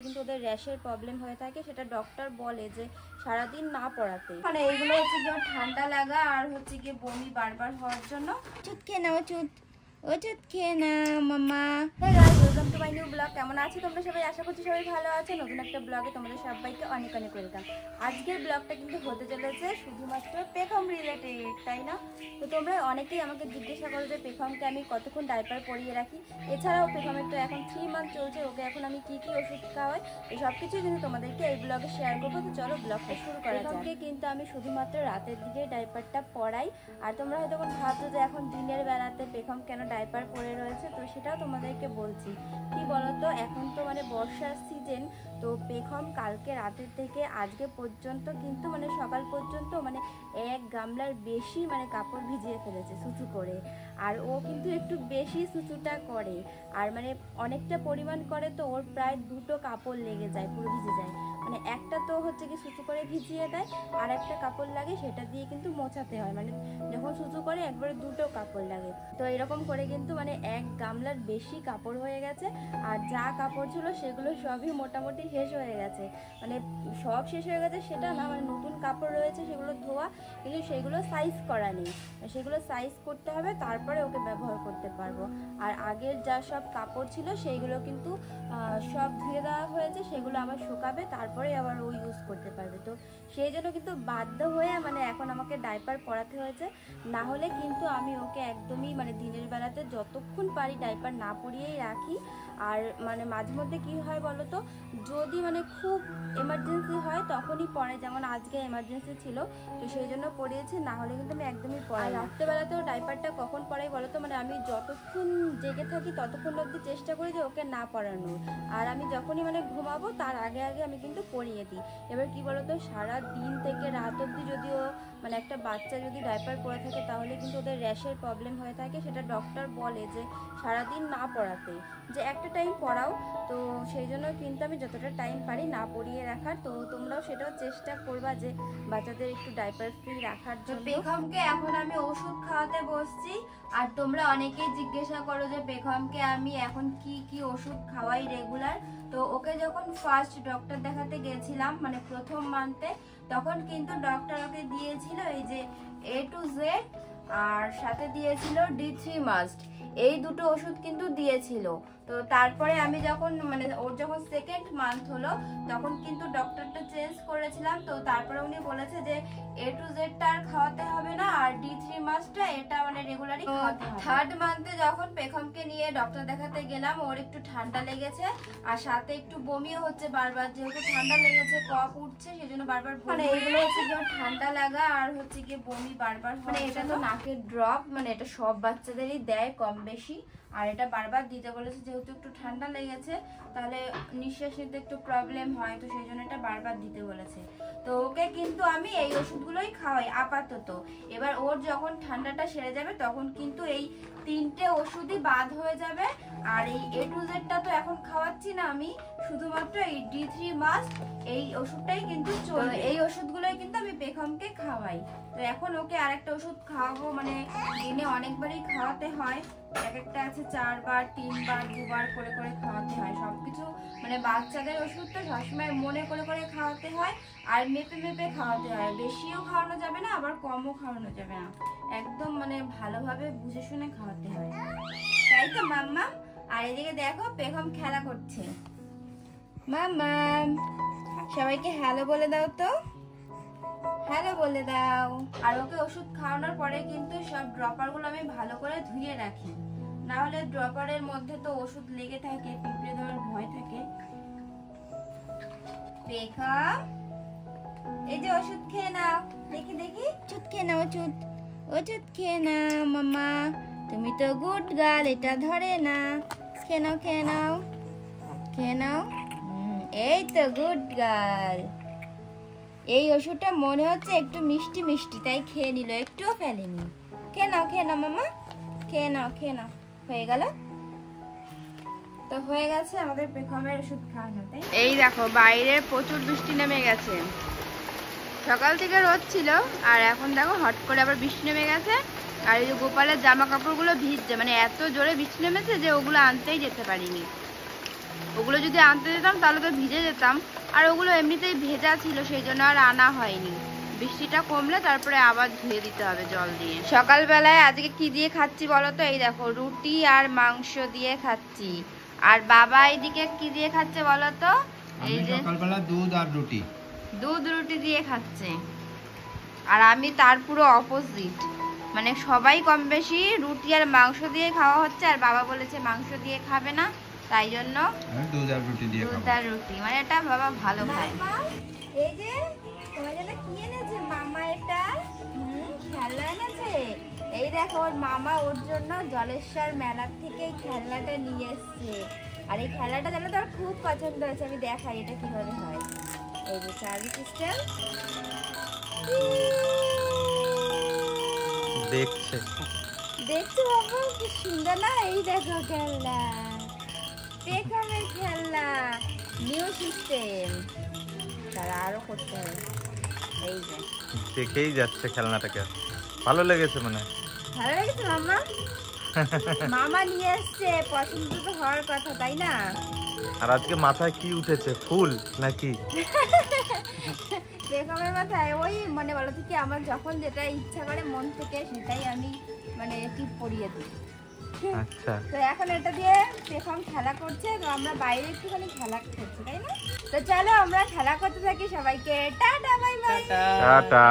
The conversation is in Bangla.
কিন্তু ওদের র্যাশের প্রবলেম হয়ে থাকে, সেটা ডক্টর বলে যে সারাদিন না পড়াতে। মানে এইগুলো হচ্ছে কি ঠান্ডা লাগা আর হচ্ছে কি বমি বারবার হওয়ার জন্য। ওষুধ খেয়ে নাও, ওষুধ খেয়ে নাও মামা। Hey guys, welcome to my new blog. কেমন আছো তোমরা সবাই? আশা করছি সবাই ভালো আছে। নতুন একটা ব্লগে তোমাদের সবাইকে অনেক অনেক ওয়েলকাম। আজকের ব্লগটা কিন্তু হতে চলেছে শুধুমাত্র পেখম রিলেটেড, তাই না? তো তোমরা অনেকেই আমাকে জিজ্ঞাসা করো যে পেখমকে আমি কতক্ষণ ডাইপার পরিয়ে রাখি। এছাড়াও পেখমের তো এখন 3 মান্থ চলছে, ওকে এখন আমি কি কি ওষুধ খাওয়াই এই সব কিছুই কিন্তু তোমাদেরকে এই ব্লগে শেয়ার করবো। তো চলো ব্লগটা শুরু করা যাক। পেখমকে কিন্তু আমি শুধুমাত্র রাতের দিকে ডাইপারটা পরাই। আর তোমরা হয়তো ভাবছো যে এখন দিনের বেলাতে পেখম কেন ডাইপার পরে রয়েছে, তো সেটাও তোমাদেরকে বলছি। কি বলতো, এখন তো মানে বর্ষার সিজন, তো পেখম কালকে রাতের থেকে আজকে পর্যন্ত কিন্তু মানে সকাল পর্যন্ত মানে 1 গামলার বেশি মানে কাপড় ভিজিয়ে ফেলেছে সুচু করে। আর ও কিন্তু একটু বেশি সুচুটা করে, আর মানে অনেকটা পরিমাণ করে, তো ওর প্রায় 2টো কাপড় লেগে যায়, পুরো ভিজে যায়। মানে একটা তো হচ্ছে কি সুচু করে ভিজিয়ে দেয়, আর একটা কাপড় লাগে সেটা দিয়ে কিন্তু মোছাতে হয়। মানে যখন সুচু করে একবারে 2টো কাপড় লাগে। তো এরকম করে কিন্তু মানে 1 গামলার বেশি কাপড় হয়ে গেছে। আর যা কাপড় ছিল সেগুলো সবই মোটামুটি শেষ হয়ে গেছে। মানে সব শেষ হয়ে গেছে সেটা না, মানে নতুন কাপড় রয়েছে সেগুলো ধোয়া, কিন্তু সেগুলো সাইজ করা নেই। সেগুলো সাইজ করতে হবে, তারপরে ওকে ব্যবহার করতে পারবো। আর আগের যা সব কাপড় ছিল সেইগুলো কিন্তু সব ধুয়ে দেওয়া হয়েছে, সেগুলো আবার শুকাবে, তারপরে আবার ও ইউজ করতে পারবে। তো সেই জন্য কিন্তু বাধ্য হয়ে মানে এখন আমাকে ডাইপার পরাতে হয়েছে। না হলে কিন্তু আমি ওকে একদমই মানে দিনের বেলাতে যতক্ষণ পারি ডাইপার না পরিয়েই রাখি। আর মানে মাঝে মধ্যে কী হয় বলো তো, যদি মানে খুব এমার্জেন্সি হয় তখনই পরে, যেমন আজকে এমার্জেন্সি ছিল তো সেই জন্য পরিয়েছি, না হলে কিন্তু আমি একদমই পরাই। রাত্রেবেলাতেও ডাইপারটা কখন পরাই বলো তো, মানে আমি যতক্ষণ জেগে থাকি ততক্ষণ অবধি চেষ্টা করি যে ওকে না পরানোর। আর আমি যখনই মানে ঘুমাবো তার আগে আগে আমি কিন্তু পরিয়ে দিই। এবার কি বলো তো, সারা দিন থেকে রাত অবধি যদি ও মানে একটা বাচ্চা যদি ডাইপার পরে থাকে তাহলে কিন্তু ওদের র্যাশের প্রবলেম হয়ে থাকে, সেটা ডক্টর বলে যে সারাদিন না পরাতে, যে একটা টাইম পড়াও। তো সেই জন্য কিন্তু আমি যতটা টাইম পারি না পরিয়ে রাখার। তো তোমরাও সেটাও চেষ্টা করবা যে বাচ্চাদের একটু ডাইপার ফ্রি রাখার জন্য। পেখমকে এখন আমি ওষুধ খাওয়াতে বসছি। আর তোমরা অনেকেই জিজ্ঞাসা করো যে পেখমকে আমি এখন কি কি ওষুধ খাওয়াই রেগুলার। তো ওকে যখন ফার্স্ট ডক্টর দেখাতে গেছিলাম মানে প্রথম মান্থে, তখন কিন্তু ডক্টর ওকে দিয়েছিল এই যে A to Z, আর সাথে দিয়েছিল D3 মাস্ট, এই দুটো ওষুধ কিন্তু দিয়েছিল। তো তারপরে আমি যখন মানে ওর যখন 2nd মান্থ হলো তখন কিন্তু ডক্টরটা চেঞ্জ করেছিলাম। তো তারপরে উনি বলেছে যে A to Z টা আর খাওয়াতে হবে না, আর D3 মাসটা এটা মানে রেগুলারই খাওয়াতে হবে। 3rd মান্থে যখন পেখমকে নিয়ে ডক্টর দেখাতে গেলাম, ওর একটু ঠান্ডা লেগেছে আর সাথে একটু বমিও হচ্ছে বারবার, যেহেতু ঠান্ডা লেগেছে কফ উঠছে সেজন্য বারবার। মানে এগুলো হচ্ছে কি ঠান্ডা লাগা আর হচ্ছে কি বমি বারবার। মানে এটা তো নাকের ড্রপ, মানে এটা সব বাচ্চাদেরই দেয় কম বেশি। আর এটা বারবার দিতে বলেছে, যেহেতু একটু ঠান্ডা লেগেছে তাহলে নিঃশ্বাস নিতে একটু প্রবলেম হয়, তো সেই জন্য এটা বারবার দিতে বলেছে। তো ওকে কিন্তু আমি এই ওষুধগুলোই খাওয়াই আপাতত। এবার ওর যখন ঠান্ডাটা সেরে যাবে তখন কিন্তু এই 3টে ওষুধই বাদ হয়ে যাবে। আর এই A to Z টা তো এখন খাওয়াচ্ছি না আমি, শুধুমাত্র এই D3 মাস্ট এই ওষুধটাই কিন্তু চলবে। এই ওষুধগুলোই কিন্তু আমি পেখমকে খাওয়াই। তো এখন ওকে আরেকটা ওষুধ খাওয়াবো, মানে দিনে অনেকবারই খাওয়াতে হয়। এক একটা আছে 4 বার 3 বার 2 বার করে করে খাওয়াতে হয়। সবকিছু মানে বাচ্চাদের ওষুধ তো সবসময় মনে করে করে খাওয়াতে হয়, আর মেপে মেপে খাওয়াতে হয়। বেশিও খাওয়ানো যাবে না, আবার কমও খাওয়ানো যাবে না, একদম মানে ভালোভাবে বুঝে শুনে খাওয়াতে হয়, তাই তো মাম্মা? আর এদিকে দেখো পেখম খেলা করছে। মাম্মা, সবাইকে হ্যালো বলে দাও তো, হ্যালো বলে দাও। আর ওকে ওষুধ খাওয়ানোর পরে কিন্তু সব ড্রপারগুলো আমি ভালো করে ধুয়ে রাখি, না হলে ড্রপারের মধ্যে তো ওষুধ লেগে থাকে, পিঁপড়ে ধরার ভয় থাকে। পেখম, এই যে ওষুধ খেয়ে নাও, দেখি দেখি, ওষুধ খেয়ে নাও, ওষুধ খেয়ে নাও মামা, তুমি তো গুড গার্ল, এটা ধরে না, খেয়ে নাও খেয়ে নাও খেয়ে নাও, এই তো গুড গার্ল। এই ওষুধটা মনে হচ্ছে একটু মিষ্টি মিষ্টি, তাই খেয়ে নিল, একটুও ফেলেনি। খেয়ে নাও মামা, খেয়ে নাও হয়ে গেল তো, হয়ে গেছে আমাদের পেখমের ওষুধ খাওয়ানো। তাই এই দেখো বাইরে প্রচুর বৃষ্টি নেমে গেছে, সকাল থেকে রোদ ছিল আর এখন দেখো হট করে আবার বৃষ্টি নেমে গেছে। আর এই যে গোপালের জামা কাপড়গুলো ভিজছে, মানে এত জোরে বৃষ্টি নেমেছে যে ওগুলো আনতেই যেতে পারিনি। ওগুলো যদি আনতে যেতাম তাহলে তো ভিজে যেতাম, আর ওগুলো এমনিতেই ভেজা ছিল, সেই জন্য আর আনা হয়নি। বৃষ্টিটা কমলে তারপরে আবার ধুয়ে দিতে হবে জল দিয়ে। সকালবেলায় আজকে কি দিয়ে খাচ্ছি বলো তো? এই দেখো, রুটি আর মাংস দিয়ে খাচ্ছি। আর বাবা এদিকে কি দিয়ে খাচ্ছে বলো তো? এই যে সকালবেলা দুধ আর রুটি, দুধ রুটি দিয়ে খাচ্ছে। আর আমি তার পুরো অপোজিট, মানে সবাই কম বেশি রুটি আর মাংস দিয়ে খাওয়া হচ্ছে, আর বাবা বলেছে মাংস দিয়ে খাবে না, তাই জন্য দুধ আর রুটি দিয়ে দুধ আর রুটি, মানে এটা বাবা ভালো খায়। এই যে তোমার জন্য কি এনেছে মামা? এটা খেলনা এনেছে। এই দেখো, ওর মামা ওর জন্য জলেশ্বর মেলার থেকে এই খেলনাটা নিয়ে এসছে। আর এই খেলনাটা জানো তো খুব পছন্দ হয়েছে। আমি দেখাই এটা কিভাবে হয়। এই যে চাবি সিস্টেম দেখছে দেখছো বাবা, কি সুন্দর না? এই দেখো খেলনা, দেখো এই খেলনা নিউ সিস্টেম। তারা আরো করতে হবে। এই যে দেখেই যাচ্ছে খেলনাটাকে, ভালো লেগেছে মানে। ভালো লেগেছে মামা? মামা নিয়ে এসছে, পছন্দ তো হওয়ার কথা, তাই না? আর আজকে মাথায় কি উঠেছে, ফুল নাকি? বেগমের মাথায় ওই মানে বলো থেকে আমার যখন যেটা ইচ্ছা করে মন থেকে সেটাই আমি মানে টিপ পরিয়ে দিই। আচ্ছা, তো এখন এটা দিয়ে বেগম খেলা করছে, তো আমরা বাইরে একটুখানি খেলা করছি, তাই না? তো চলো আমরা খেলা করতে থাকি। সবাইকে টাটা, বাই বাই। টাটা।